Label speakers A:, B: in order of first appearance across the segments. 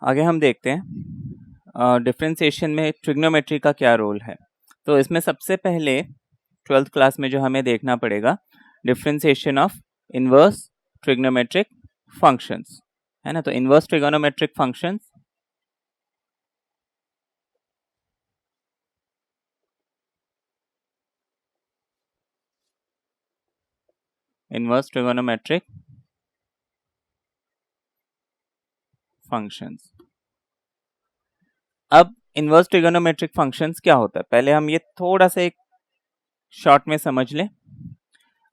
A: आगे हम देखते हैं डिफरेंशिएशन में ट्रिग्नोमेट्री का क्या रोल है। तो इसमें सबसे पहले 12th क्लास में जो हमें देखना पड़ेगा differentiation of inverse trigonometric functions, है ना। तो inverse trigonometric functions inverse trigonometric functions. अब इनवर्स ट्रिगोनोमेट्रिक फंक्शंस क्या होता है, पहले हम ये थोड़ा सा एक शॉर्ट में समझ लें।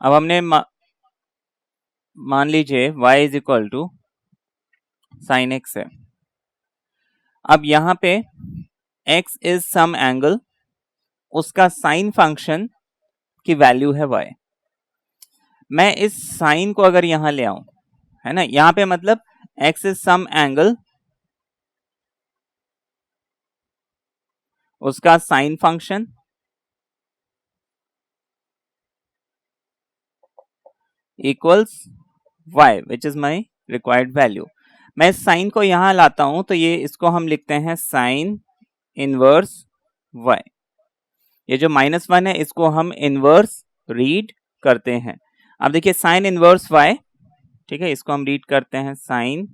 A: अब हमने मान लीजिए y is equal to sine x है। अब यहाँ पे x इज सम एंगल, उसका साइन फंक्शन की वैल्यू है y। मैं इस साइन को अगर यहां ले आऊं, है ना, यहां पे मतलब x इज सम एंगल, उसका sine function equals y which is my required value. मैं इस साइन को यहां लाता हूं तो ये इसको हम लिखते हैं साइन इनवर्स y। ये जो -1 है इसको हम इनवर्स रीड करते हैं। अब देखिए साइन इनवर्स y, ठीक है, इसको हम रीड करते हैं साइन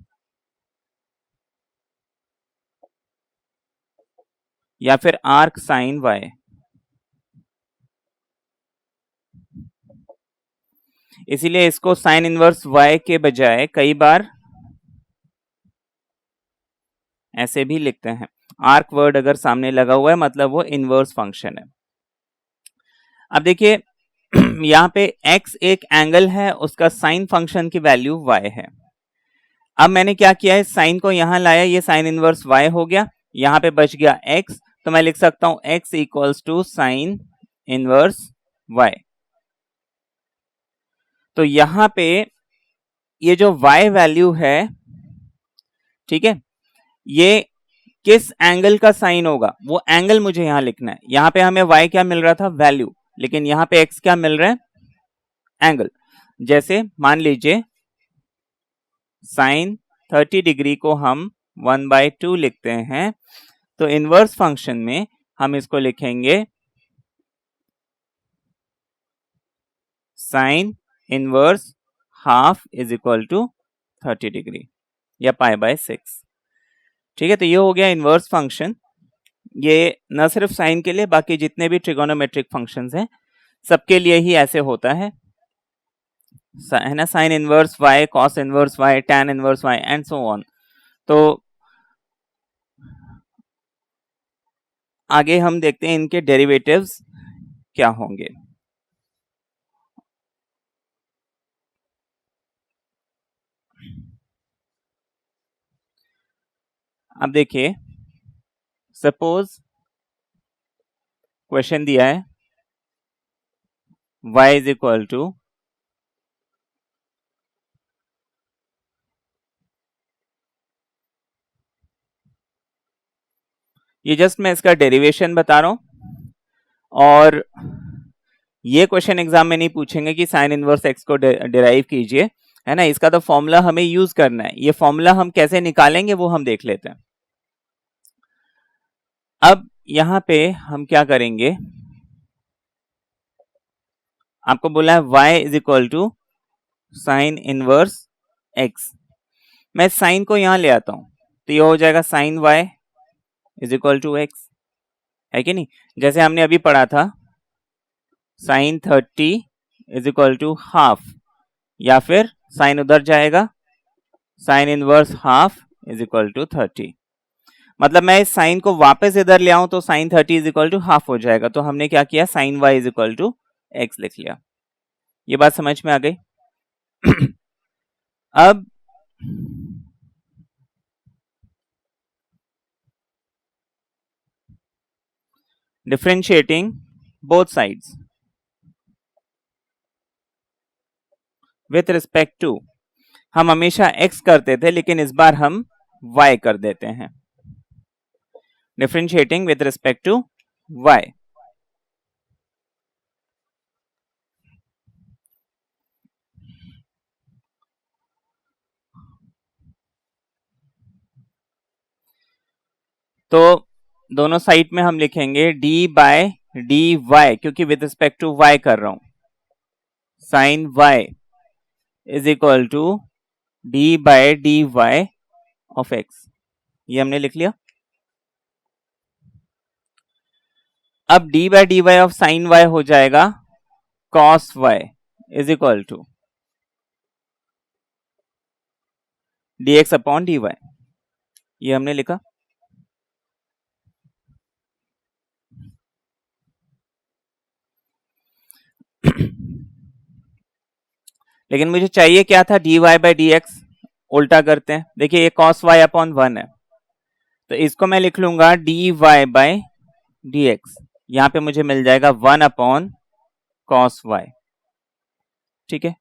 A: या फिर आर्क साइन y। इसीलिए इसको साइन इनवर्स y के बजाय कई बार ऐसे भी लिखते हैं। आर्क वर्ड अगर सामने लगा हुआ है मतलब वो इनवर्स फंक्शन है। अब देखिए यहाँ पे x एक एंगल है, उसका साइन फंक्शन की वैल्यू y है। अब मैंने क्या किया है, साइन को यहां लाया, ये साइन इनवर्स y हो गया, यहां पे बच गया x, तो मैं लिख सकता हूं x equals to sine inverse y। तो यहां पे ये जो y वैल्यू है, ठीक है, ये किस एंगल का साइन होगा वो एंगल मुझे यहां लिखना है। यहां पे हमें y क्या मिल रहा था, वैल्यू, लेकिन यहां पे x क्या मिल रहा है, एंगल। जैसे मान लीजिए साइन 30 डिग्री को हम 1/2 लिखते हैं, तो इनवर्स फंक्शन में हम इसको लिखेंगे sine inverse half is equal to 30 degree या π/6। ठीक है, तो ये हो गया इनवर्स फंक्शन। ये न सिर्फ साइन के लिए, बाकी जितने भी ट्रिगोनोमेट्रिक फंक्शंस हैं सबके लिए ही ऐसे होता है ना। Sign inverse y, cos inverse y, tan inverse y and so on. तो आगे हम देखते हैं इनके डेरिवेटिव्स क्या होंगे। अब देखिए सपोज क्वेश्चन दिया है y इज इक्वल टू ये जस्ट मैं इसका डेरिवेशन बता रहा हूं। और ये क्वेश्चन एग्जाम में नहीं पूछेंगे कि साइन इनवर्स x को डिराइव कीजिए, है ना। इसका तो फॉर्मूला हमें यूज करना है। ये फॉर्मूला हम कैसे निकालेंगे वो हम देख लेते हैं। अब यहां पे हम क्या करेंगे, आपको बोला है y is equal to sine inverse x। मैं साइन को यहां ले आता हूं तो ये हो जाएगा sine y is equal to x, है कि नहीं। जैसे हमने अभी पढ़ा था sine 30 is equal to half, या फिर साइन उधर जाएगा, sine inverse half is equal to 30। मतलब मैं इस साइन को वापस इधर ले आऊं तो sine 30 is equal to half हो जाएगा। तो हमने क्या किया, sine y is equal to x लिख लिया। ये बात समझ में आ गई। अब differentiating both sides with respect to, हम हमेशा x करते थे लेकिन इस बार हम y कर देते हैं। Differentiating with respect to y। तो दोनों साइड में हम लिखेंगे डी बाय डी वाई, क्योंकि विद रिस्पेक्ट टू वाई कर रहा हूं, sine y is equal to d by d y of x. ये हमने लिख लिया। अब d by d y of sine y हो जाएगा cos y is equal to d x upon d y. ये हमने लिखा। लेकिन मुझे चाहिए क्या था, D y by d x. उल्टा करते हैं, देखिए ये कॉस वाई अपॉन 1 है, तो इसको मैं लिख लूंगा d y by d x. यहां पे मुझे मिल जाएगा 1 अपॉन कॉस वाई। ठीक है,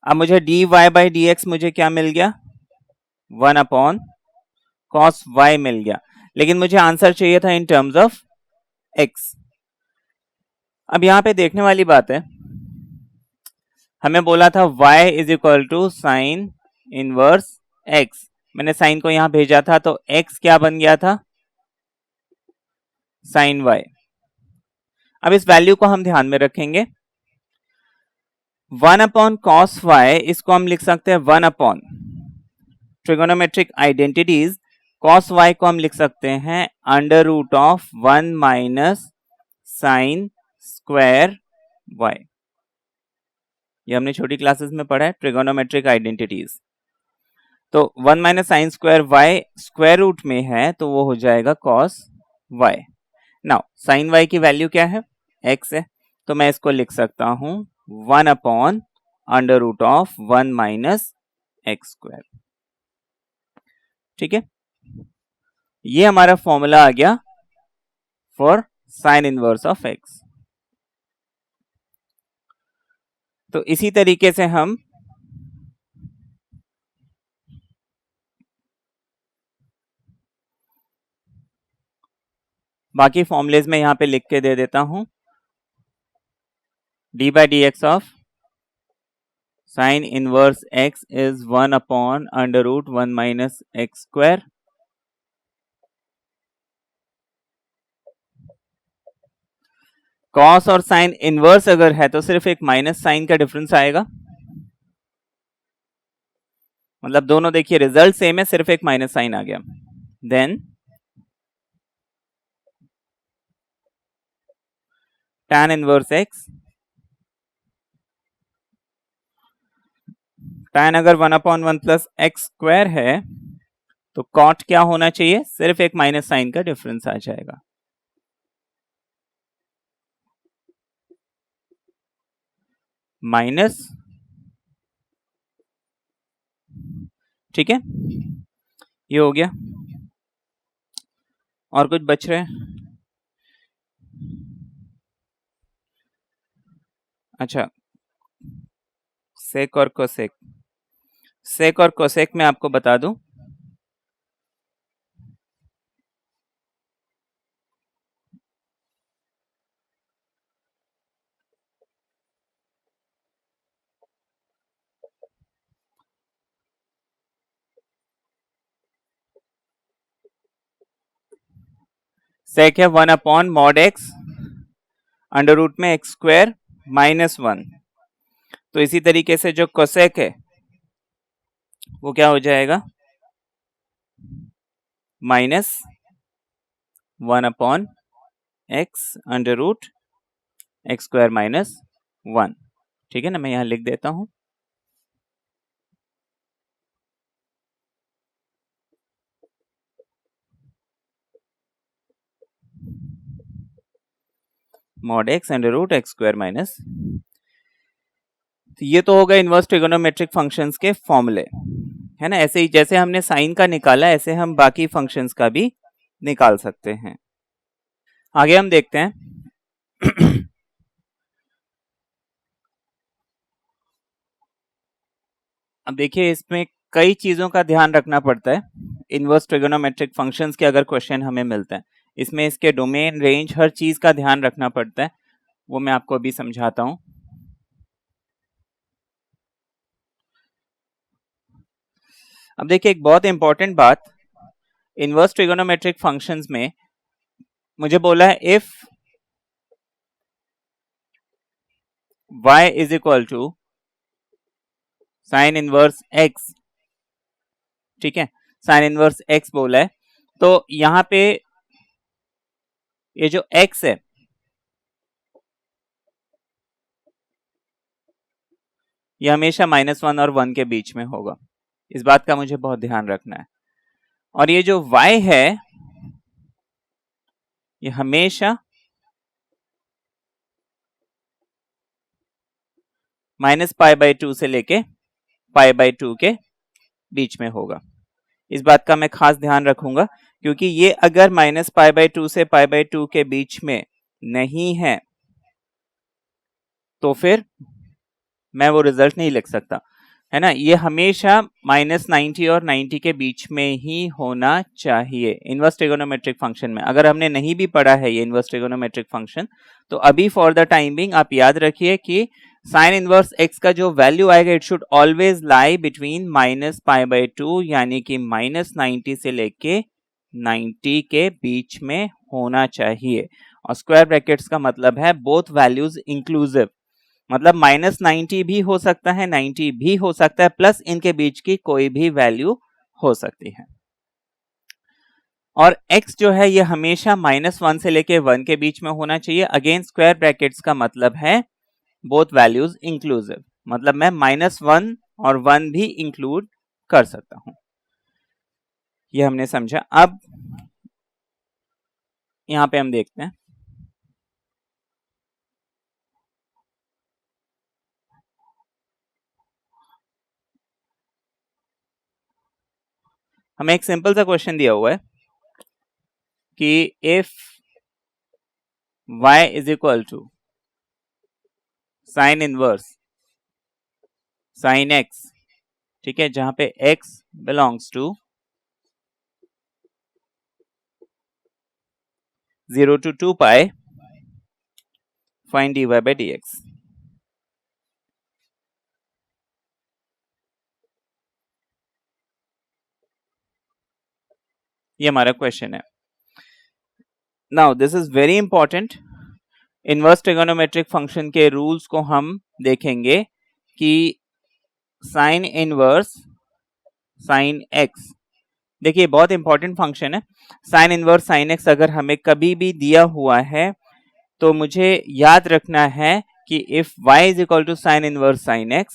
A: अब मुझे d y by d x मुझे क्या मिल गया, 1 अपॉन कॉस वाई मिल गया। लेकिन मुझे आंसर चाहिए था इन टर्म्स ऑफ एक्स। अब यहां पे देखने वाली बात है, हमें बोला था y is equal to sine inverse x। मैंने साइन को यहां भेजा था, तो x क्या बन गया था, साइन y। अब इस वैल्यू को हम ध्यान में रखेंगे। 1 अपॉन कॉस y, इसको हम लिख सकते हैं 1 upon trigonometric identities. Cos y को हम लिख सकते हैं under root of 1 minus sine square y। ये हमने छोटी क्लासेस में पढ़ा है, ट्रिगोनोमेट्रिक आइडेंटिटीज। तो 1 minus sine square y square root में है, तो वो हो जाएगा cos y। Now sine y की वैल्यू क्या है, x है, तो मैं इसको लिख सकता हूं 1 upon under root of 1 minus x square. ठीक है, ये हमारा फॉर्मूला आ गया for sine inverse of x। तो इसी तरीके से हम बाकी फॉर्मूलेज में यहां पे लिख के दे देता हूं। D by d x of sine inverse x is 1 upon under root 1 minus x square. Cos और साइन इनवर्स अगर है तो सिर्फ एक माइनस साइन का डिफरेंस आएगा, मतलब दोनों देखिए रिजल्ट सेम है, सिर्फ एक माइनस साइन आ गया। Then tan inverse x, tan अगर 1 अपॉन 1 प्लस एक्स स्क्वायर है, तो कॉट क्या होना चाहिए, सिर्फ एक माइनस साइन का डिफरेंस आ जाएगा। माइनस, ठीक है, ये हो गया। और कुछ बच रहे हैं? अच्छा, सेक और कोसेक। सेक और कोसेक में आपको बता दूं, सेक है 1 upon mod x under root में एक्स स्क्वायर माइनस 1। तो इसी तरीके से जो कोसेक है वो क्या हो जाएगा, minus 1 upon x under root x square minus 1। ठीक है ना, मैं यहां लिख देता हूं। Mod x under root x square minus. तो ये तो होगा इनवर्स ट्रिगोनोमेट्रिक फंक्शंस के फॉर्मूले, है ना। ऐसे ही जैसे हमने साइन का निकाला, ऐसे हम बाकी फंक्शंस का भी निकाल सकते हैं। आगे हम देखते हैं। अब देखिए इसमें कई चीजों का ध्यान रखना पड़ता है। इनवर्स ट्रिगोनोमेट्रिक फंक्शंस के अगर क्वेश्चन हमें मिलता है, इसमें इसके डोमेन, रेंज, हर चीज का ध्यान रखना पड़ता है। वो मैं आपको अभी समझाता हूं। अब देखिए एक बहुत इंपॉर्टेंट बात, इनवर्स ट्रिगोनोमेट्रिक फंक्शंस में मुझे बोला है if y is equal to sine inverse x, ठीक है, साइन इनवर्स x बोला है, तो यहां पे ये जो x है ये हमेशा -1 और 1 के बीच में होगा, इस बात का मुझे बहुत ध्यान रखना है। और ये जो y है ये हमेशा -π/2 से लेके π/2 के बीच में होगा, इस बात का मैं खास ध्यान रखूंगा, क्योंकि ये अगर -π/2 से π/2 के बीच में नहीं है तो फिर मैं वो रिजल्ट नहीं लिख सकता, है ना। ये हमेशा -90 और 90 के बीच में ही होना चाहिए इनवर्स ट्रिगोनोमेट्रिक फंक्शन में। अगर हमने नहीं भी पढ़ा है ये इनवर्स ट्रिगोनोमेट्रिक फंक्शन, तो अभी फॉर द टाइम बिंग आप याद रखिए कि साइन इनवर्स x का जो वैल्यू आएगा it should always lie between -π/2 यानी कि -90 से लेके 90 के बीच में होना चाहिए। और स्क्वायर ब्रैकेट्स का मतलब है बोथ वैल्यूज इंक्लूसिव, मतलब -90 भी हो सकता है, 90 भी हो सकता है, प्लस इनके बीच की कोई भी वैल्यू हो सकती है। और x जो है ये हमेशा -1 से लेके 1 के बीच में होना चाहिए। अगेन स्क्वायर ब्रैकेट्स का मतलब है बोथ वैल्यूज इंक्लूसिव, मतलब मैं -1 और 1 भी इंक्लूड कर सकता हूं। ये हमने समझा। अब यहां पे हम देखते हैं, हमें एक सिंपल सा क्वेश्चन दिया हुआ है कि if y is equal to sine inverse sine x, ठीक है, जहां पे x belongs to 0 to 2 pi, find dy by dx। ये हमारा क्वेश्चन है। Now this is very important. Inverse trigonometric function के रूल्स को हम देखेंगे कि साइन इनवर्स साइन x, देखिए बहुत इंपॉर्टेंट फंक्शन है। साइन इनवर्स साइन x अगर हमें कभी भी दिया हुआ है तो मुझे याद रखना है कि if y is equal to sine inverse sine x,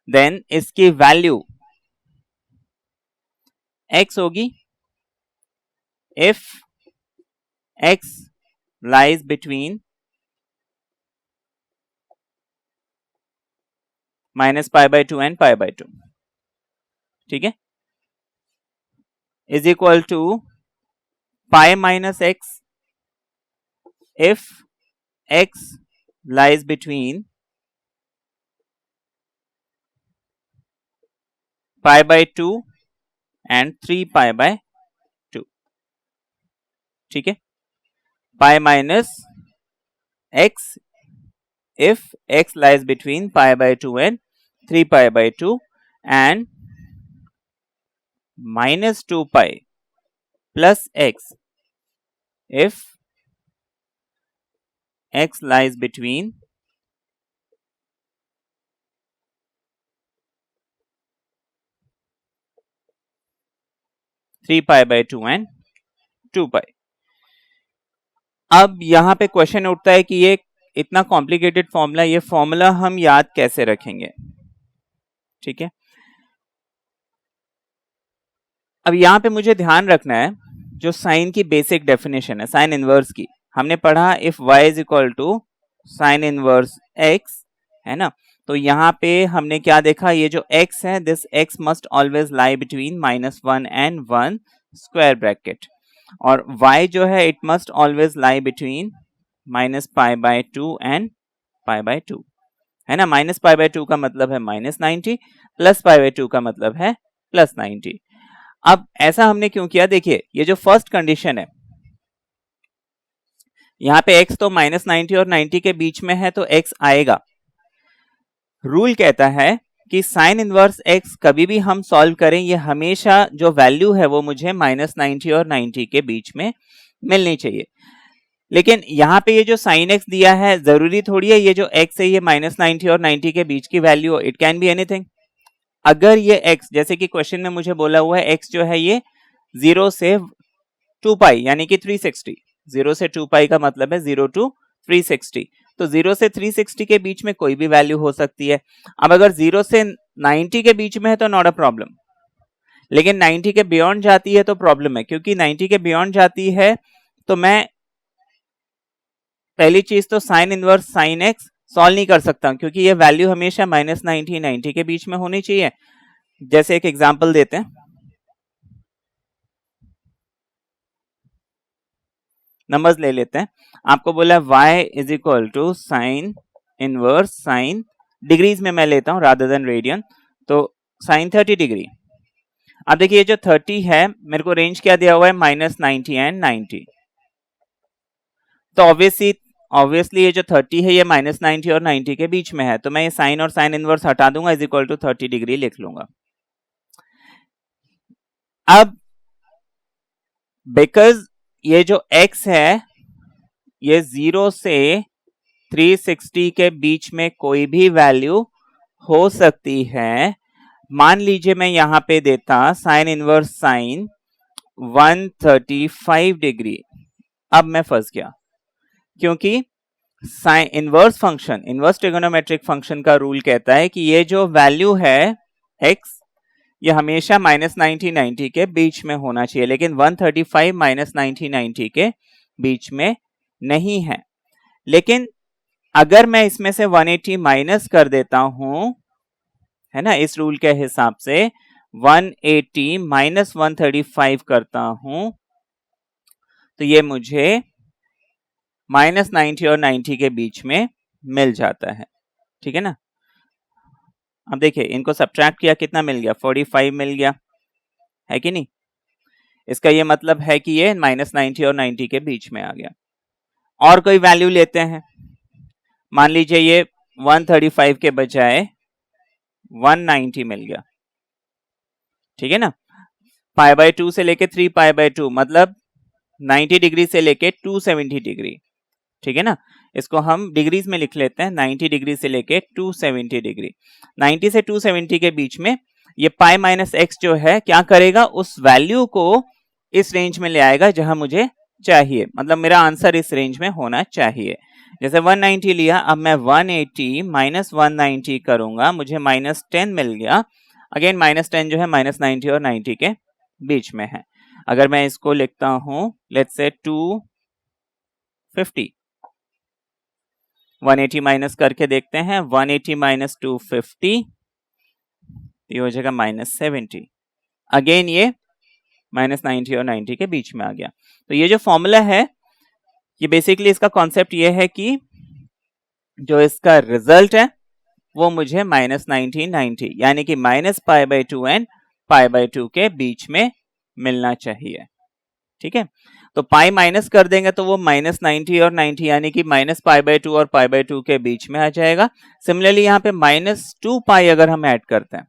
A: then इसकी वैल्यू x होगी if x lies between -π/2 and π/2, ठीक है, is equal to pi minus x if x lies between π/2 and 3π/2, ठीक है, pi minus x if x lies between π/2 and 3π/2 and minus 2 pi plus x if x lies between 3π/2 and 2 pi। अब यहां पे question उठता है कि ये इतना कॉम्प्लिकेटेड फॉर्मूला, ये फॉर्मूला हम याद कैसे रखेंगे, ठीक है। अब यहां पे मुझे ध्यान रखना है जो साइन की बेसिक डेफिनेशन है साइन इनवर्स की, हमने पढ़ा if y is equal to sine inverse x, है ना। तो यहाँ पे हमने क्या देखा, ये जो x है this x must always lie between -1 and 1 square bracket, और y जो है it must always lie between -π/2 and π/2, है ना। -π/2 का मतलब है -90, प्लस π/2 का मतलब है +90। अब ऐसा हमने क्यों किया, देखिए ये जो फर्स्ट कंडीशन है यहां पे x तो -90 और 90 के बीच में है तो x आएगा। रूल कहता है कि साइन इनवर्स एक्स कभी भी हम सॉल्व करें, ये हमेशा जो वैल्यू है वो मुझे -90 और 90 के बीच में मिलनी चाहिए। लेकिन यहाँ पे ये जो साइन एक्स दिया है, जरूरी थोड़ी है ये जो एक्स है ये -90 और 90 के बीच की वैल्यू हो, इट कैन बी एनीथिंग। अगर ये एक्स, जैसे कि क्वेश्चन में मुझे बोला हुआ है एक्स जो है ये 0 से 2 पाई यानी कि 360, 0 से 2 पाई का मतलब है 0 to 360, तो 0 से 360 के बीच में कोई भी वैल्यू हो सकती है। अब अगर 0 से 90 के बीच में है तो नॉट अ प्रॉब्लम, लेकिन 90 के बियॉन्ड जाती है तो प्रॉब्लम है, क्योंकि 90 के बियॉन्ड जाती है तो मैं पहली चीज तो sign inverse sine x solve नहीं कर सकता, क्योंकि ये वैल्यू हमेशा -90 90 के बीच में होनी चाहिए। जैसे एक एग्जांपल देते हैं, नंबर्स ले लेते हैं। आपको बोला y is equal to sine inverse sine, degrees में मैं लेता हूं रादर देन रेडियन, तो साइन 30 डिग्री। अब देखिए जो 30 है मेरे को रेंज क्या दिया हुआ है, -90 एंड 90, तो ऑब्वियसली ये जो 30 है ये -90 और 90 के बीच में है, तो मैं ये साइन और साइन इनवर्स हटा दूंगा, इज इक्वल टू 30 डिग्री लिख लूंगा। अब बिकॉज ये जो x है ये 0 से 360 के बीच में कोई भी वैल्यू हो सकती है, मान लीजिए मैं यहां पे देता साइन इनवर्स साइन 135 डिग्री। अब मैं फंस गया, क्योंकि sine inverse function, inverse trigonometric function का रूल कहता है कि ये जो वैल्यू है x ये हमेशा -90 90 के बीच में होना चाहिए, लेकिन 135 -90 90 के बीच में नहीं है। लेकिन अगर मैं इसमें से 180 माइनस कर देता हूं, है ना, इस रूल के हिसाब से 180 माइनस 135 करता हूं, तो ये मुझे -90 और 90 के बीच में मिल जाता है। ठीक है ना। अब देखिए इनको सब्ट्रैक्ट किया, कितना मिल गया, 45 मिल गया, है कि नहीं। इसका ये मतलब है कि ये -90 और 90 के बीच में आ गया। और कोई वैल्यू लेते हैं, मान लीजिए ये 135 के बजाय 190 मिल गया। ठीक है ना। π/2 से लेके 3π/2 मतलब 90 डिग्री से लेके 270 डिग्री। ठीक है ना, इसको हम डिग्रीज में लिख लेते हैं, 90 डिग्री से लेके 270 डिग्री। 90 से 270 के बीच में ये पाई माइनस एक्स जो है क्या करेगा, उस वैल्यू को इस रेंज में ले आएगा जहां मुझे चाहिए, मतलब मेरा आंसर इस रेंज में होना चाहिए। जैसे 190 लिया, अब मैं 180 माइनस 190 करूंगा, मुझे -10 मिल गया। अगेन -10 जो है -90 और 90 के बीच में है। अगर मैं इसको लिखता हूं लेट्स से 250, 180 माइनस करके देखते हैं, 180 माइनस 250 ये हो जाएगा -70। अगेन ये -90 और 90 के बीच में आ गया। तो ये जो फॉर्मूला है ये बेसिकली इसका कॉन्सेप्ट ये है कि जो इसका रिजल्ट है वो मुझे -90 90 यानी कि -π/2 एंड π/2 के बीच में मिलना चाहिए। ठीक है, तो पाई माइनस कर देंगे तो वो -90 और 90 यानी कि -π/2 और π/2 के बीच में आ जाएगा। सिमिलरली यहाँ पे -2π अगर हम ऐड करते हैं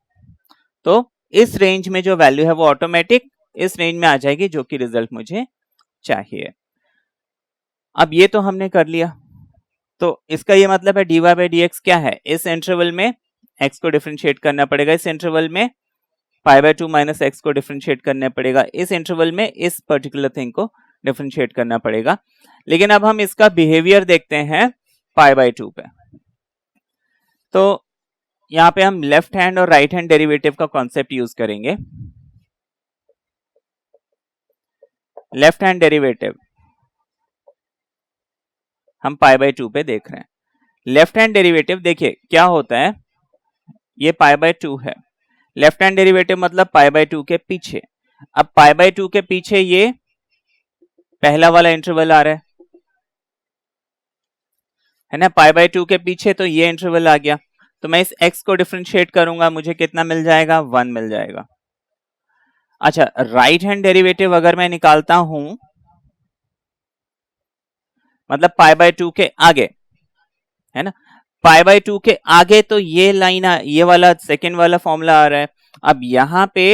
A: तो इस रेंज में जो वैल्यू है वो ऑटोमेटिक इस रेंज में आ जाएगी जो कि रिजल्ट मुझे चाहिए। अब ये तो हमने कर लिया, तो इसका ये मतलब है dy/dx क्या है, इस इंटरवल में x को डिफरेंशिएट करना पड़ेगा, इस इंटरवल में π/2 माइनस एक्स को डिफरेंशिएट करना पड़ेगा, इस इंटरवल में इस पर्टिकुलर थिंग को डिफरेंशिएट करना पड़ेगा। लेकिन अब हम इसका बिहेवियर देखते हैं π/2 पे। तो यहां पे हम लेफ्ट हैंड और राइट हैंड डेरिवेटिव का कॉन्सेप्ट यूज करेंगे। लेफ्ट हैंड डेरिवेटिव हम π/2 पे देख रहे हैं। लेफ्ट हैंड डेरिवेटिव देखिए क्या होता है, ये π/2 है, लेफ्ट हैंड डेरिवेटिव मतलब π/2 के पीछे। अब π/2 के पीछे ये पहला वाला इंटरवल आ रहा है ना, π/2 के पीछे तो ये इंटरवल आ गया, तो मैं इस x को डिफरेंशिएट करूंगा, मुझे कितना मिल जाएगा, 1 मिल जाएगा। अच्छा, राइट हैंड डेरिवेटिव अगर मैं निकालता हूं मतलब π/2 के आगे, है ना, पाई बाय 2 के आगे तो ये लाइन ये वाला सेकेंड वाला फॉर्मूला आ रहा है। अब यहाँ पे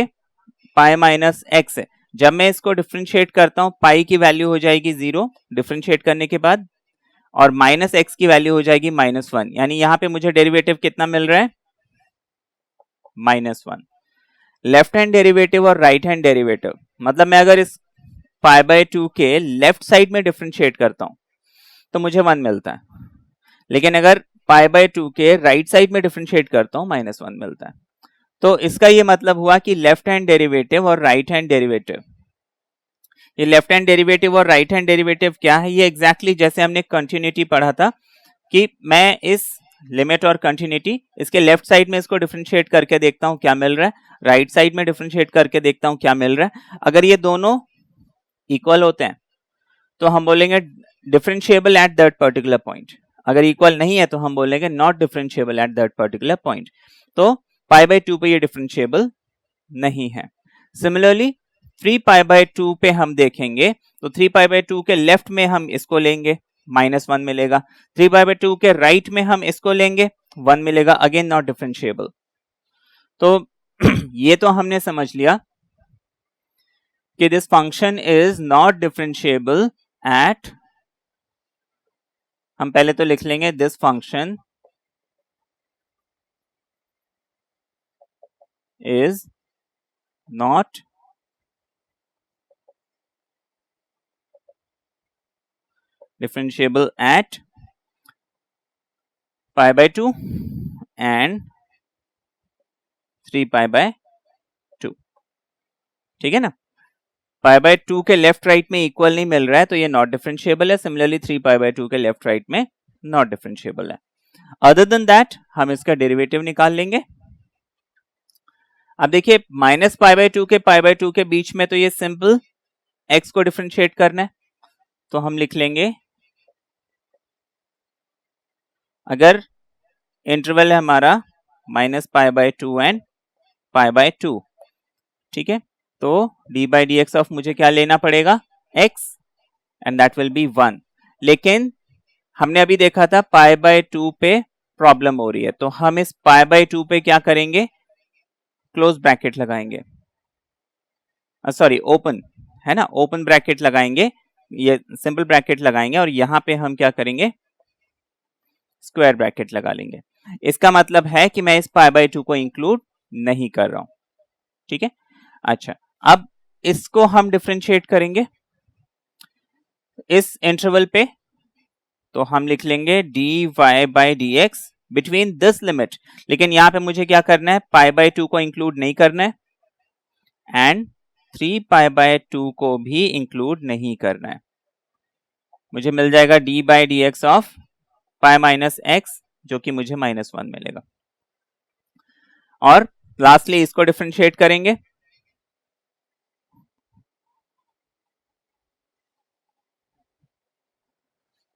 A: पाई माइनस एक्स है, जब मैं इसको डिफ्रेंशिएट करता हूं पाई की वैल्यू हो जाएगी 0 डिफ्रेंशिएट करने के बाद, और माइनस एक्स की वैल्यू हो जाएगी -1, यानी यहां पे मुझे डेरिवेटिव कितना मिल रहा है, -1। लेफ्ट हैंड डेरिवेटिव और राइट हैंड डेरिवेटिव, मतलब मैं अगर इस पाई बाय 2 के लेफ्ट साइड में डिफ्रेंशिएट करता हूं तो मुझे 1 मिलता है, लेकिन अगर पाई बाय 2 के राइट साइड में डिफ्रेंशिएट करता हूं -1 मिलता है। तो इसका ये मतलब हुआ कि लेफ्ट हैंड डेरिवेटिव और राइट हैंड डेरिवेटिव, ये लेफ्ट हैंड डेरिवेटिव और राइट हैंड डेरिवेटिव क्या है, ये एग्जैक्टली जैसे हमने कंटिन्यूटी पढ़ा था कि मैं इस लिमिट और कंटिन्यूटी इसके लेफ्ट साइड में इसको डिफरेंशिएट करके देखता हूं क्या मिल रहा है, राइट साइड में डिफरेंशिएट करके देखता हूं क्या मिल रहा है। अगर ये दोनों इक्वल होते हैं तो हम बोलेंगे differentiable at that particular point, अगर इक्वल नहीं है तो हम बोलेंगे not differentiable at that particular point. तो पाई बाय 2 पे ये डिफरेंशिएबल नहीं है। सिमिलरली 3 पाई बाय 2 पे हम देखेंगे तो 3 पाई बाय 2 के लेफ्ट में हम इसको लेंगे -1 मिलेगा, 3 पाई बाय 2 के राइट में हम इसको लेंगे 1 मिलेगा, अगेन नॉट डिफरेंशिएबल। तो ये तो हमने समझ लिया कि this function is not differentiable eight, हम पहले तो लिख लेंगे this function is not differentiable at pi by 2 and 3 pi by 2, ठीक है ना। पाई बाय 2 के लेफ्ट राइट में इक्वल नहीं मिल रहा है तो ये नॉट डिफरेंशिएबल है, सिमिलरली 3 पाई बाय 2 के लेफ्ट राइट में नॉट डिफरेंशिएबल है। अदर देन दैट हम इसका डेरिवेटिव निकाल लेंगे। अब देखिए माइनस पाई बाय 2 के पाई बाय 2 के बीच में तो ये सिंपल x को डिफरेंशिएट करना है, तो हम लिख लेंगे अगर इंटरवल है हमारा -π/2 एंड π/2, ठीक है, तो d/dx ऑफ मुझे क्या लेना पड़ेगा x and that will be 1। लेकिन हमने अभी देखा था π/2 पे प्रॉब्लम हो रही है, तो हम इस π/2 पे क्या करेंगे, क्लोज ब्रैकेट लगाएंगे, सॉरी ओपन है ना, ओपन ब्रैकेट लगाएंगे, ये सिंपल ब्रैकेट लगाएंगे और यहां पे हम क्या करेंगे, स्क्वायर ब्रैकेट लगा लेंगे। इसका मतलब है कि मैं इस π/2 को इंक्लूड नहीं कर रहा हूं, ठीक है। अच्छा, अब इसको हम डिफरेंशिएट करेंगे इस इंटरवल पे, तो हम लिख लेंगे dy/dx बिटवीन दिस लिमिट, लेकिन यहां पे मुझे क्या करना है, π/2 को इंक्लूड नहीं करना है एंड 3 π/2 को भी इंक्लूड नहीं करना है। मुझे मिल जाएगा d/dx of pi minus x, जो कि मुझे -1 मिलेगा। और लास्टली इसको डिफरेंशिएट करेंगे,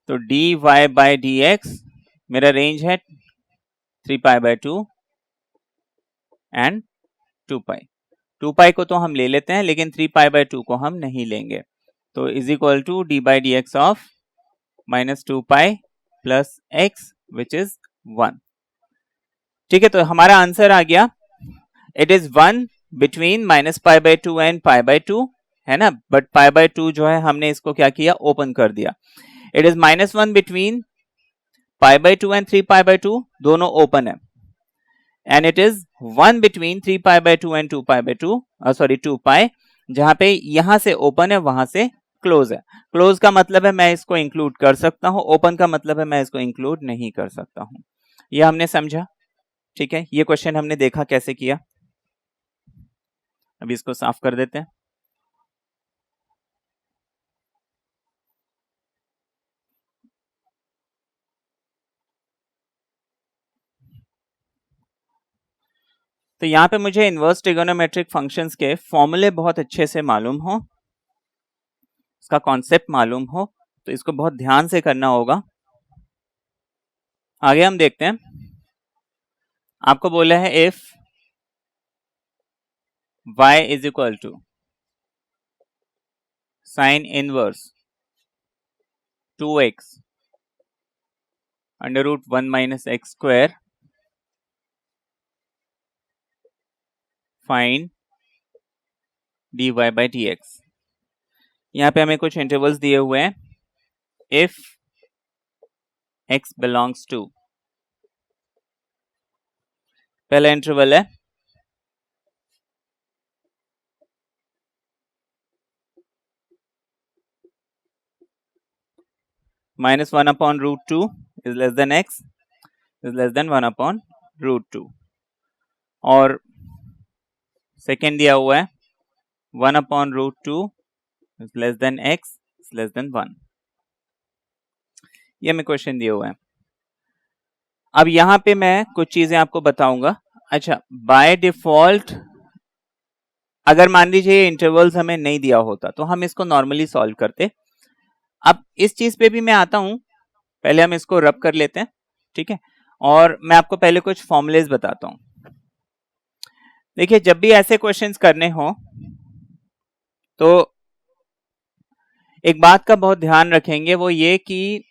A: तो dy/dx मेरा रेंज है 3 π/2 एंड 2 पाई। 2 पाई को तो हम ले लेते हैं लेकिन 3 π/2 को हम नहीं लेंगे, तो is equal to d/dx of -2 pi plus x which is 1, ठीक है। तो हमारा आंसर आ गया, इट इज 1 बिटवीन -π/2 एंड π/2 है ना, बट π/2 जो है हमने इसको क्या किया, ओपन कर दिया। इट इज -1 बिटवीन π/2 एंड 3 π/2, दोनों ओपन है, and it is 1 between 3 π/2 and 2 π/2, sorry 2 pi, जहां पे यहां से ओपन है वहां से क्लोज है। क्लोज का मतलब है मैं इसको इंक्लूड कर सकता हूं, ओपन का मतलब है मैं इसको इंक्लूड नहीं कर सकता हूं। ये हमने समझा, ठीक है। ये क्वेश्चन हमने देखा कैसे किया, अभी इसको साफ कर देते हैं। तो यहां पे मुझे इनवर्स ट्रिगोनोमेट्रिक फंक्शंस के फॉर्मूले बहुत अच्छे से मालूम हो, इसका कॉन्सेप्ट मालूम हो, तो इसको बहुत ध्यान से करना होगा। आगे हम देखते हैं, आपको बोला है if y is equal to sine inverse 2x under root 1 minus x square find dy by dx। यहाँ पे हमें कुछ इंटरवल्स दिए हुए हैं। इफ x बिलोंग्स टू, पहला इंटरवल है minus 1 upon root 2 is less than x is less than 1 upon root 2, और सेकेंड दिया हुआ है 1 upon root 2 is less than x is less than 1। ये हमें क्वेश्चन दिया हुआ है। अब यहां पे मैं कुछ चीजें आपको बताऊंगा। अच्छा, बाय डिफॉल्ट अगर मान लीजिए इंटरवल्स हमें नहीं दिया होता तो हम इसको नॉर्मली सॉल्व करते। अब इस चीज पे भी मैं आता हूं, पहले हम इसको रब कर लेते हैं, ठीक है, और मैं आपको पहले कुछ फॉर्मुलेज बताता हूं। देखिए, जब भी ऐसे क्वेश्चंस करने हो तो एक बात का बहुत ध्यान रखेंगे, वो ये कि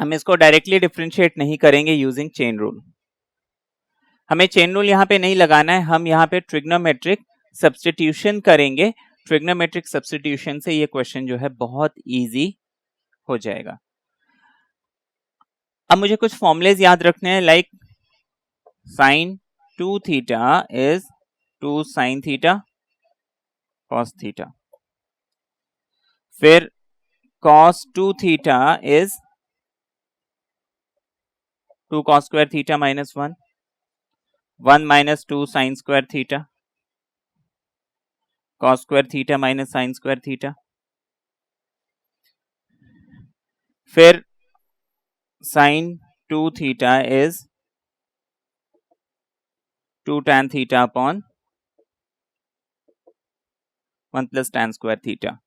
A: हम इसको डायरेक्टली डिफरेंशिएट नहीं करेंगे यूजिंग चेन रूल। हमें चेन रूल यहाँ पे नहीं लगाना है, हम यहाँ पे ट्रिग्नोमेट्रिक सब्स्टिट्यूशन करेंगे। ट्रिग्नोमेट्रिक सब्स्टिट्यूशन से ये क्वेश्चन जो है बहुत इजी हो जाएगा। अब मुझे कुछ फॉर्मुलेज याद रखने हैं, like sine 2 theta is 2 sine theta cos theta, फिर cos 2 theta is 2 cos square theta minus 1, 1 minus 2 sine square theta cos square theta minus sine square theta, फिर sine 2 theta is 2 tan theta upon 1 plus tan square theta,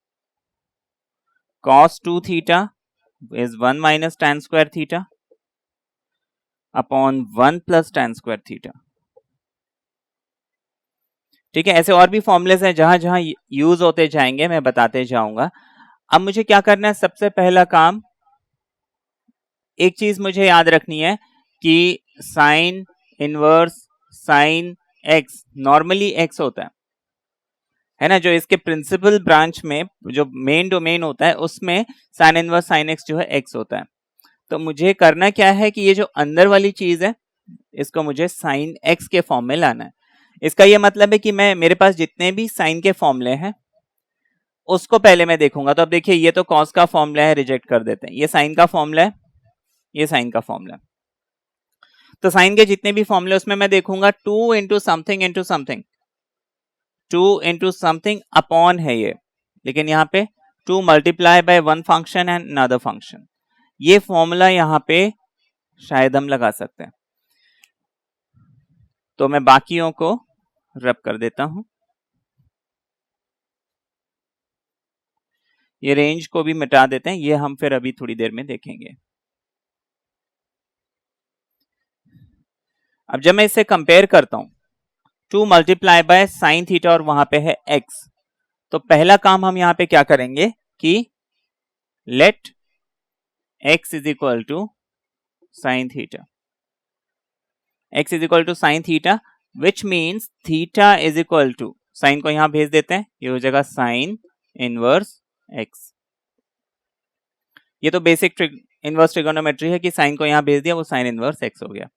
A: cos 2 theta is 1 minus tan square theta upon 1 plus tan square theta. ठीक है, ऐसे और भी formulas हैं, जहां जहां use होते जाएंगे मैं बताते जाऊंगा। अब मुझे क्या करना है, सबसे पहला काम, एक चीज मुझे याद रखनी है कि sign inverse sine x normally x होता है ना, जो इसके प्रिंसिपल ब्रांच में जो मेन डोमेन होता है उसमें साइन इनवर्स साइन एक्स जो है एक्स होता है। तो मुझे करना क्या है कि ये जो अंदर वाली चीज है इसको मुझे साइन एक्स के फॉर्म में लाना है। इसका ये मतलब है कि मेरे पास जितने भी साइन के फॉर्मूले हैं उसको पहले मैं देखूंगा। तो अब देखिए, ये तो कॉस का फॉर्मूला है, रिजेक्ट कर देते हैं। ये साइन का फॉर्मूला है, ये साइन का फॉर्मूला है। तो साइन के जितने भी फॉर्मूले उसमें मैं देखूंगा 2 into something into something, 2 into something upon है ये, लेकिन यहाँ पे 2 multiply by 1 function and another function. ये फॉर्मूला यहाँ पे शायद हम लगा सकते हैं। तो मैं बाकियों को रब कर देता हूं, ये रेंज को भी मिटा देते हैं, ये हम फिर अभी थोड़ी देर में देखेंगे। अब जब मैं इसे कंपेयर करता हूं 2 मल्टीप्लाई बाय साइन थीटा और वहां पे है x, तो पहला काम हम यहां पे क्या करेंगे कि let x is equal to sine theta, x is equal to sine theta, which means theta is equal to, sine को यहां भेज देते हैं, ये हो जाएगा साइन इनवर्स x। ये तो बेसिक इनवर्स ट्रिगोनोमेट्री है कि साइन को यहां भेज दिया, वो साइन इनवर्स x हो गया।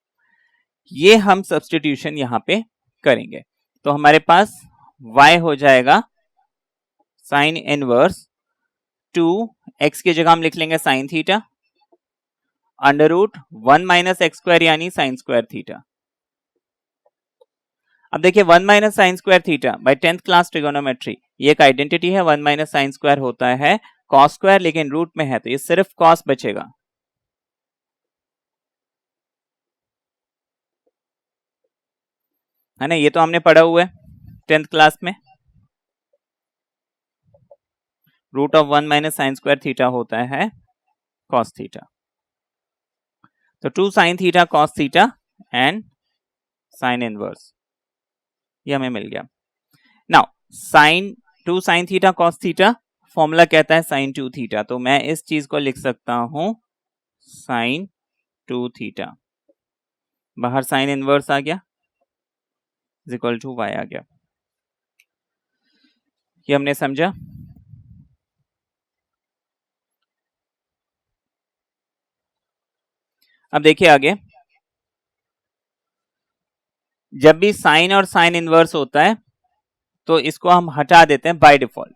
A: ये हम सब्स्टिट्यूशन यहां पे करेंगे, तो हमारे पास y हो जाएगा साइन इनवर्स 2, x की जगह हम लिख लेंगे sine theta, under root 1 minus x square यानी साइन स्क्वायर थीटा। अब देखिए 1 minus sine square theta by 10th class trigonometry, ये एक आइडेंटिटी है। 1 माइनस साइन स्क्वायर होता है कॉस स्क्वायर, लेकिन रूट में है तो ये सिर्फ कॉस बचेगा। है ना, ये तो हमने पढ़ा हुआ है 10th क्लास में। Root of 1 minus sine square theta होता है कॉस थीटा। तो 2 sine theta cos theta and sine inverse, ये हमें मिल गया। Now sine 2 sine theta cos theta formula कहता है साइन 2 थीटा, तो मैं इस चीज को लिख सकता हूं साइन 2 थीटा, बाहर साइन इनवर्स आ गया इज इक्वल टू y आ गया। ये हमने समझा। अब देखिए आगे, जब भी साइन और साइन इनवर्स होता है तो इसको हम हटा देते हैं बाय डिफॉल्ट,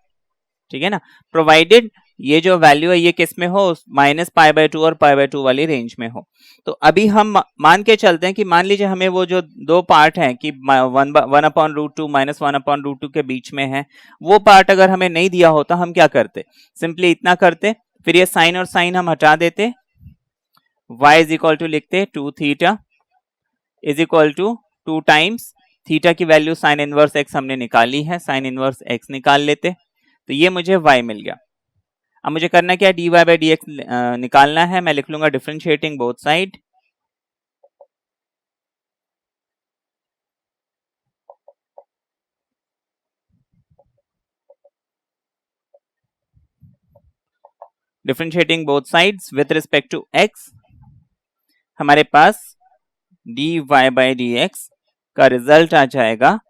A: ठीक है ना, प्रोवाइडेड ये जो वैल्यू है ये किस में हो, -π/2 और π/2 वाली रेंज में हो। तो अभी हम मान के चलते हैं कि मान लीजिए हमें वो जो दो पार्ट हैं कि 1/√2 -1/√2 के बीच में है, वो पार्ट अगर हमें नहीं दिया होता हम क्या करते, सिंपली इतना करते, फिर ये साइन और साइन हम हटा देते, y इज इक्वल टू लिखते 2 theta is equal to 2 times theta की वैल्यू साइन इनवर्स x हमने निकाली है, साइन इनवर्स x निकाल लेते, तो ये मुझे y मिल गया। अब मुझे करना क्या है, dy/dx निकालना है, मैं लिख लूंगा differentiating both side, differentiating both sides with respect to x, हमारे पास dy/dx का रिजल्ट आ जाएगा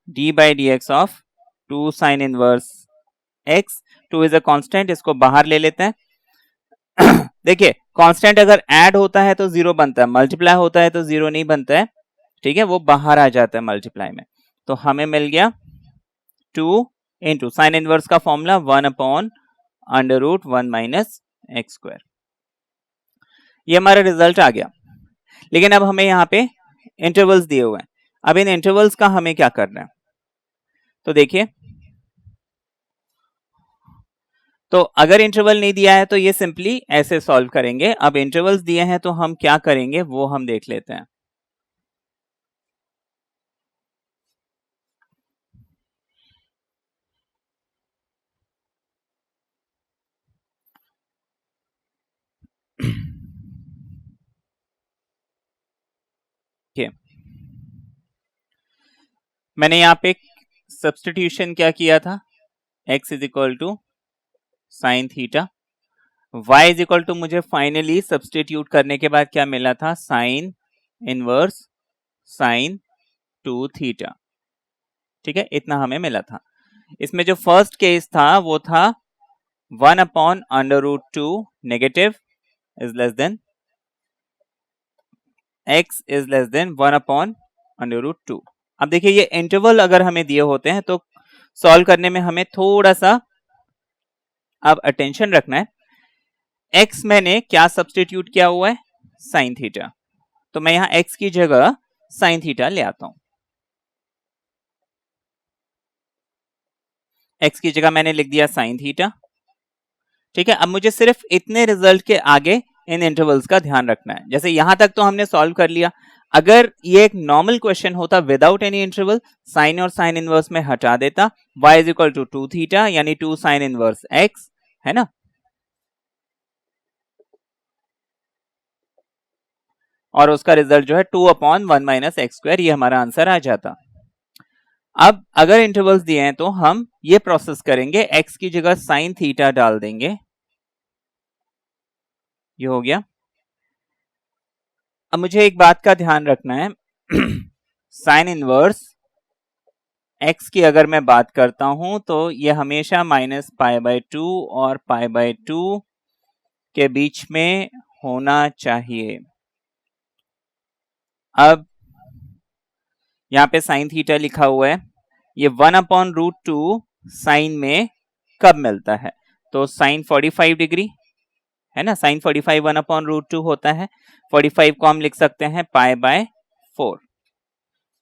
A: d/dx of 2 sine inverse x, 2 is a constant, इसको बाहर ले लेते हैं। देखिए कांस्टेंट अगर ऐड होता है तो 0 बनता है, मल्टीप्लाई होता है तो 0 नहीं बनता है, ठीक है, वो बाहर आ जाता है मल्टीप्लाई में। तो हमें मिल गया 2 इंटू साइन इनवर्स का फॉर्मूला 1/√1 - x², ये हमारा रिजल्ट आ गया। लेकिन अब हमें यहाँ पे इंटरवल्स दिए हुए हैं, अब इन इंटरवल्स का हमें क्या करना है, तो देखिए, तो अगर इंटरवल नहीं दिया है तो ये सिंपली ऐसे सॉल्व करेंगे, अब इंटरवल्स दिए हैं तो हम क्या करेंगे वो हम देख लेते हैं। मैंने यहाँ पे सब्स्टिट्यूशन क्या किया था, x is equal to sine theta, y is equal to मुझे फाइनली सब्स्टिट्यूट करने के बाद क्या मिला था, साइन इनवर्स साइन 2 थीटा, ठीक है, इतना हमें मिला था। इसमें जो फर्स्ट केस था वो था 1/√2 negative is less than x is less then 1/√2। अब देखिए ये इंटरवल अगर हमें दिए होते हैं तो सॉल्व करने में हमें थोड़ा सा अब अटेंशन रखना है। x मैंने क्या सब्स्टिट्यूट किया हुआ है, साइन थीटा, तो मैं यहां x की जगह साइन थीटा ले आता हूं, x की जगह मैंने लिख दिया साइन थीटा, ठीक है। अब मुझे सिर्फ इतने रिजल्ट के आगे इन इंटरवल्स का ध्यान रखना है। जैसे यहां तक तो हमने सॉल्व कर लिया, अगर ये एक नॉर्मल क्वेश्चन होता विदाउट एनी इंटरवल, साइन और साइन इनवर्स में हटा देता, y is equal to 2 theta यानी 2 साइन इनवर्स x, है ना, और उसका रिजल्ट जो है 2/1 - x², ये हमारा आंसर आ जाता। अब अगर इंटरवल्स दिए हैं तो हम ये प्रोसेस करेंगे, x की जगह साइन थीटा डाल देंगे, ये हो गया। अब मुझे एक बात का ध्यान रखना है, साइन इनवर्स x की अगर मैं बात करता हूं तो ये हमेशा -π/2 और π/2 के बीच में होना चाहिए। अब यहां पे साइन थीटा लिखा हुआ है, ये 1/√2 साइन में कब मिलता है, तो साइन 45 डिग्री, है ना, साइन 45 1/√2 होता है, 45 को हम लिख सकते हैं π/4,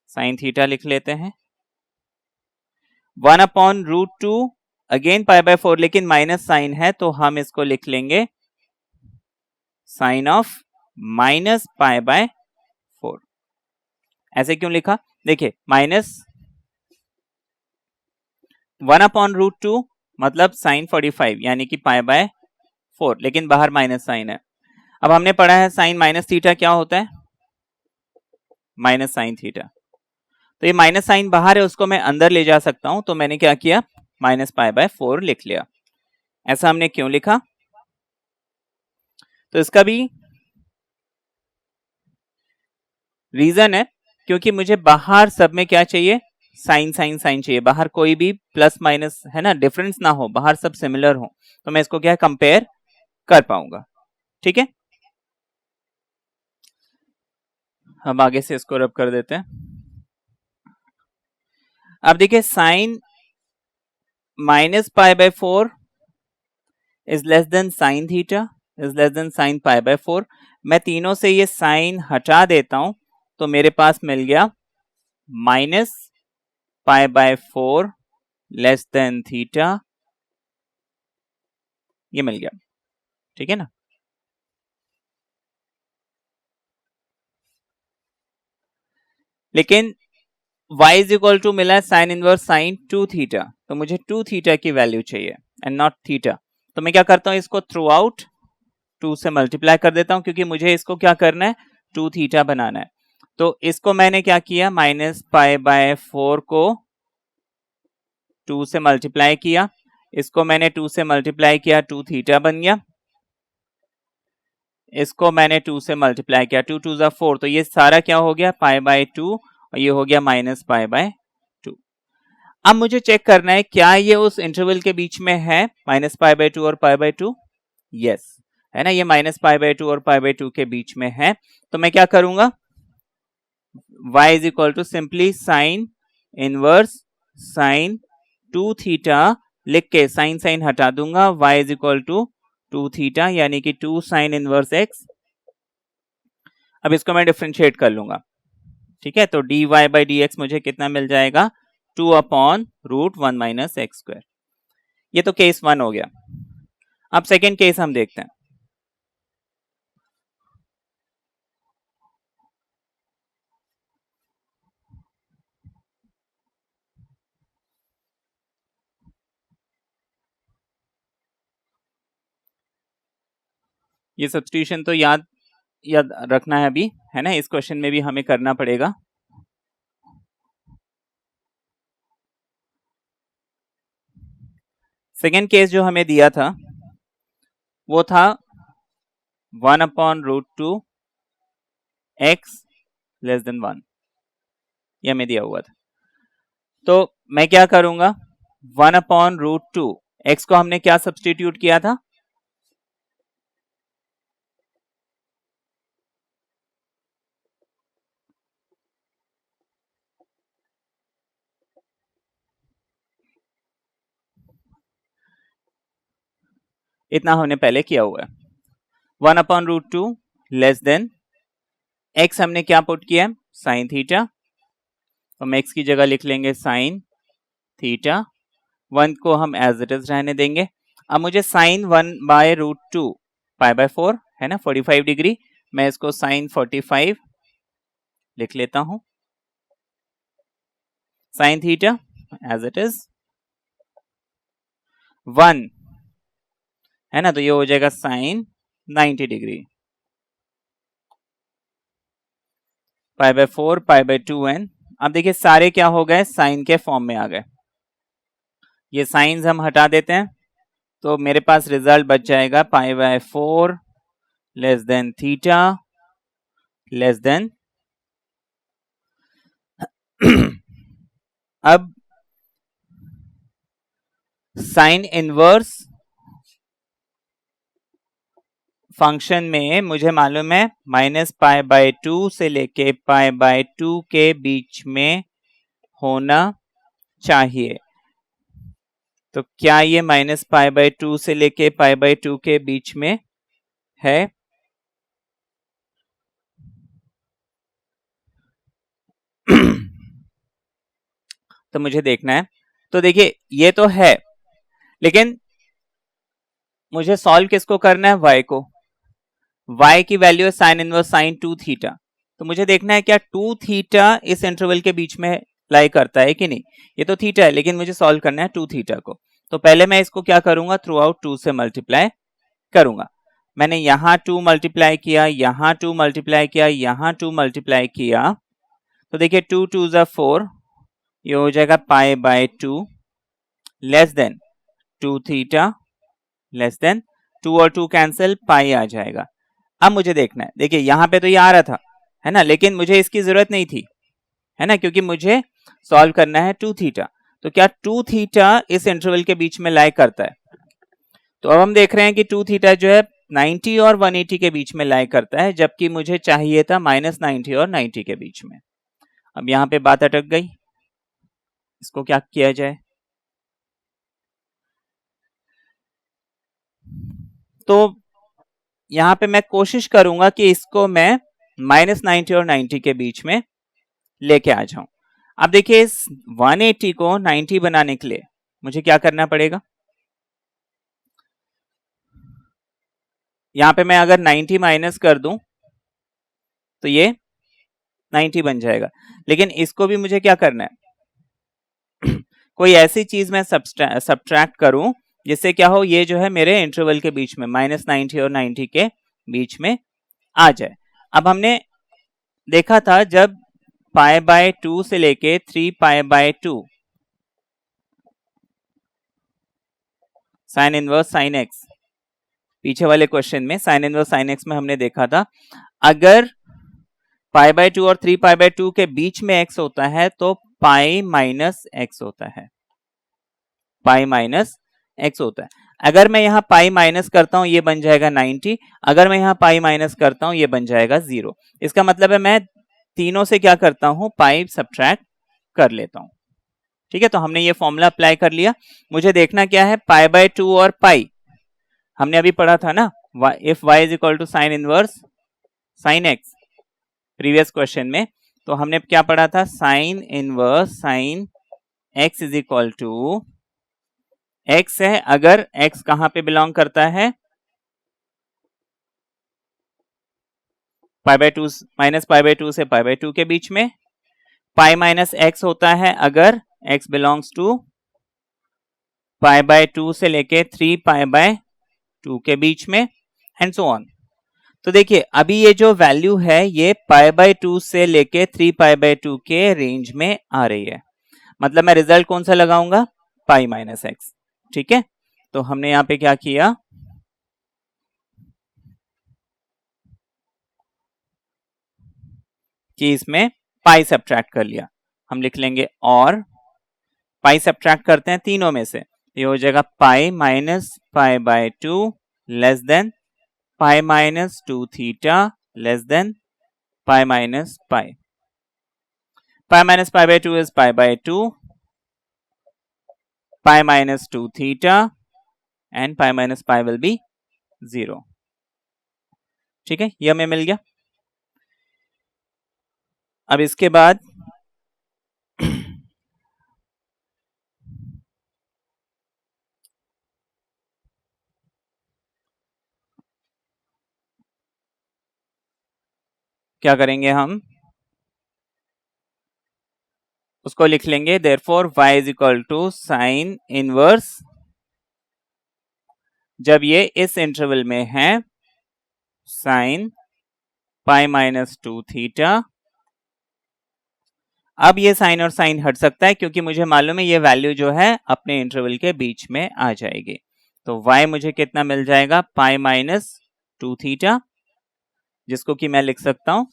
A: साइन थीटा लिख लेते हैं, 1/√2 अगेन π/4, लेकिन माइनस साइन है तो हम इसको लिख लेंगे साइन ऑफ -π/4। ऐसे क्यों लिखा, देखिए -1/√2 मतलब साइन 45 यानी कि π/4, लेकिन बाहर माइनस साइन है। अब हमने पढ़ा है साइन माइनस थीटा क्या होता है, माइनस साइन थीटा, तो ये माइनस साइन बाहर है उसको मैं अंदर ले जा सकता हूं, तो मैंने क्या किया, -π/4 लिख लिया। ऐसा हमने क्यों लिखा, तो इसका भी रीजन है क्योंकि मुझे बाहर सब में क्या चाहिए, साइन साइन साइन चाहिए, बाहर कोई भी प्लस माइनस है ना डिफरेंस ना हो, बाहर सब सिमिलर हो, तो मैं इसको क्या कंपेयर कर पाऊंगा। ठीक है, हम आगे से इसको रब कर देते हैं। अब देखिए sine minus pi by 4 is less than sine theta is less than sine pi by 4। मैं तीनों से ये साइन हटा देता हूं तो मेरे पास मिल गया minus pi by 4 less than theta, ये मिल गया। ठीक है ना, लेकिन y इज इक्वल टू मिला है साइन इनवर्स साइन 2 थीटा, तो मुझे 2 थीटा की वैल्यू चाहिए एंड नॉट थीटा। तो मैं क्या करता हूं, इसको थ्रू आउट 2 से मल्टीप्लाई कर देता हूं क्योंकि मुझे इसको क्या करना है, 2 थीटा बनाना है। तो इसको मैंने क्या किया, माइनस पाई बाय 4 को 2 से मल्टीप्लाई किया, इसको मैंने 2 से मल्टीप्लाई किया, 2 थीटा बन गया। इसको मैंने 2 से मल्टीप्लाई किया, 2 2 जा 4, तो ये सारा क्या हो गया, पाई बाय 2, और ये हो गया माइनस पाई बाय 2। अब मुझे चेक करना है क्या ये उस इंटरवल के बीच में है, माइनस पाई बाय 2 और पाई बाय 2। यस है ना, ये माइनस पाई बाय 2 और पाई बाय 2 के बीच में है। तो मैं क्या करूंगा, y is equal to simply sine inverse sine 2 theta लिख के साइन साइन हटा दूंगा, y is equal to 2 theta यानी कि 2 साइन इनवर्स x। अब इसको मैं डिफरेंशिएट कर लूंगा। ठीक है, तो dy बाई dx मुझे कितना मिल जाएगा, 2 upon root 1 minus x square. ये तो केस 1 हो गया। अब सेकेंड केस हम देखते हैं। ये सब्स्टिट्यूशन तो याद रखना है अभी, है ना, इस क्वेश्चन में भी हमें करना पड़ेगा। सेकेंड केस जो हमें दिया था वो था 1 upon root 2 x less than 1, ये हमें दिया हुआ था। तो मैं क्या करूंगा, 1 अपॉन रूट 2 एक्स को हमने क्या सब्स्टिट्यूट किया था, इतना हमने पहले किया हुआ है। 1 upon root 2 less than x हमने क्या पुट किया है, साइन थीटा, तो हम एक्स की जगह लिख लेंगे साइन थीटा, 1 को हम एज इट इज रहने देंगे। अब मुझे sine 1 by root 2 pi by 4 है ना 45 डिग्री, मैं इसको साइन 45 लिख लेता हूं, sine theta as it is 1 है ना, तो ये हो जाएगा sine 90 degree, pi by 4 pi by 2n। अब देखिए सारे क्या हो गए, साइन के फॉर्म में आ गए। ये साइंस हम हटा देते हैं तो मेरे पास रिजल्ट बच जाएगा पाई by 4 less than theta less then अब साइन इनवर्स फंक्शन में मुझे मालूम है माइनस पाई बाय 2 से लेके पाई बाय 2 के बीच में होना चाहिए। तो क्या ये माइनस पाई बाय 2 से लेके पाई बाय 2 के बीच में है, तो मुझे देखना है। तो देखिए ये तो है, लेकिन मुझे सॉल्व किसको करना है, y को। y की वैल्यू है साइन इनवर्स साइन 2 थीटा, तो मुझे देखना है क्या 2 थीटा इस इंटरवल के बीच में लाई करता है कि नहीं। ये तो थीटा है लेकिन मुझे सॉल्व करना है 2 थीटा को, तो पहले मैं इसको क्या करूंगा, थ्रू आउट 2 से मल्टीप्लाई करूंगा। मैंने यहां 2 मल्टीप्लाई किया, यहां 2 मल्टीप्लाई किया, यहां 2 मल्टीप्लाई किया, तो देखिए 2 2 जा 4, ये हो जाएगा pi by 2 less then 2 theta less then 2 और 2 कैंसिल, पाई आ जाएगा। अब मुझे देखना है, देखिए यहां पे तो ये आ रहा था है ना, लेकिन मुझे इसकी जरूरत नहीं थी, है ना, क्योंकि मुझे सॉल्व करना है 2 थीटा। तो क्या 2 थीटा इस इंटरवल के बीच में लाई करता है? तो अब हम देख रहे हैं कि 2 थीटा जो है 90 और 180 के बीच में लाई करता है, जबकि मुझे चाहिए था -90 और 90 के बीच में। अब यहां पे बात अटक गई, इसको क्या किया जाए? तो यहां पे मैं कोशिश करूंगा कि इसको मैं -90 और 90 के बीच में लेके आ जाऊं। अब देखिए इस 180 को 90 बनाने के लिए मुझे क्या करना पड़ेगा? यहां पे मैं अगर 90 माइनस कर दूं तो ये 90 बन जाएगा, लेकिन इसको भी मुझे क्या करना है? कोई ऐसी चीज मैं सब्ट्रैक्ट करूं जिससे क्या हो, ये जो है मेरे इंटरवल के बीच में -90 और 90 के बीच में आ जाए। अब हमने देखा था जब π/2 से लेके 3π/2 साइन इनवर्स साइन एक्स, पीछे वाले क्वेश्चन में साइन इनवर्स साइन एक्स में हमने देखा था अगर π/2 और 3π/2 के बीच में x होता है तो पाई माइनस एक्स होता है, पाई माइनस एक्स होता है। अगर मैं यहां पाई माइनस करता हूं ये बन जाएगा 90, अगर मैं यहां पाई माइनस करता हूं ये बन जाएगा 0। इसका मतलब है मैं तीनों से क्या करता हूं, पाई सब्ट्रैक्ट कर लेता हूं। ठीक है, तो हमने ये फॉर्मूला अप्लाई कर लिया। मुझे देखना क्या है, π/2 और पाई हमने अभी पढ़ा था ना, if y is equal to sine inverse sine x previous question में। तो हमने क्या पढ़ा था, sine inverse sine x is equal to x है अगर x कहां पे बिलोंग करता है, π/2 -π/2 से π/2 के बीच में। पाई माइनस एक्स होता है अगर x बिलोंग्स टू π/2 से लेके 3π/2 के बीच में, एंड सो ऑन। तो देखिए अभी ये जो वैल्यू है ये π/2 से लेके 3π/2 के रेंज में आ रही है, मतलब मैं रिजल्ट कौन सा लगाऊंगा, पाई माइनस एक्स। ठीक है, तो हमने यहां पे क्या किया, कि इसमें पाई सब्ट्रैक्ट कर लिया। हम लिख लेंगे और पाई सब्ट्रैक्ट करते हैं तीनों में से, ये हो जाएगा pi minus π/2 less than pi minus 2 theta less than pi minus pi. Pi minus π/2 is π/2, pi minus 2 theta and pi minus pi will be 0। ठीक है, ये हमें मिल गया। अब इसके बाद क्या करेंगे, हम उसको लिख लेंगे therefore y is equal to sine inverse, जब ये इस इंटरवल में है, साइन पाई माइनस 2 थीटा। अब ये साइन और साइन हट सकता है क्योंकि मुझे मालूम है ये वैल्यू जो है अपने इंटरवल के बीच में आ जाएगी। तो y मुझे कितना मिल जाएगा, पाई माइनस 2 थीटा, जिसको कि मैं लिख सकता हूं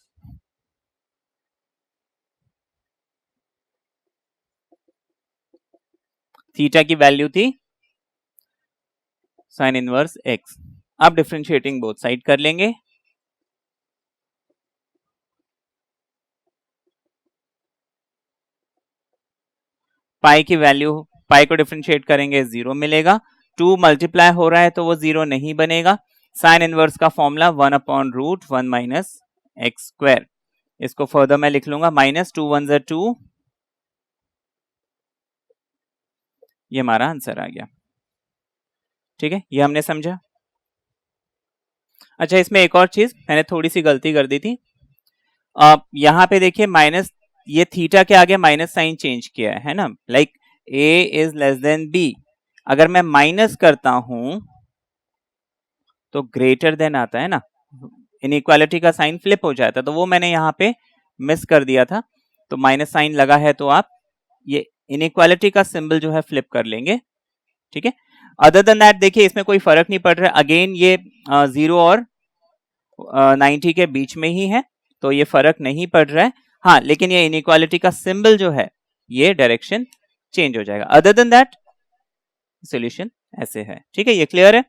A: थीटा की वैल्यू थी साइन इनवर्स x। अब डिफरेंशिएटिंग बोथ साइड कर लेंगे, पाई की वैल्यू, पाई को डिफरेंशिएट करेंगे 0 मिलेगा, 2 मल्टीप्लाई हो रहा है तो वो 0 नहीं बनेगा। साइन इनवर्स का फॉर्मूला 1/√1 माइनस एक्स स्क्वायर, इसको फर्दर मैं लिख लूंगा -2 1 ज़ा 2, ये हमारा आंसर आ गया। ठीक है, ये हमने समझा। अच्छा, इसमें एक और चीज मैंने थोड़ी सी गलती कर दी थी, यहां पे देखिए माइनस, ये थीटा के आगे माइनस साइन चेंज किया है ना, like a is less then b, अगर मैं माइनस करता हूं तो ग्रेटर देन आता है ना, इनइक्वालिटी का साइन फ्लिप हो जाता है, तो वो मैंने यहाँ पे मिस कर दिया था। तो माइनस साइन लगा है तो आप ये इनइक्वालिटी का सिंबल जो है फ्लिप कर लेंगे। ठीक है, अदर देन दैट देखिए इसमें कोई फर्क नहीं पड़ रहा है, अगेन ये 0 और 90 के बीच में ही है, तो ये फर्क नहीं पड़ रहा है। हाँ, लेकिन ये इनइक्वालिटी का सिंबल जो है ये डायरेक्शन चेंज हो जाएगा। अदर देन दैट सॉल्यूशन ऐसे है। ठीक है, ये क्लियर है?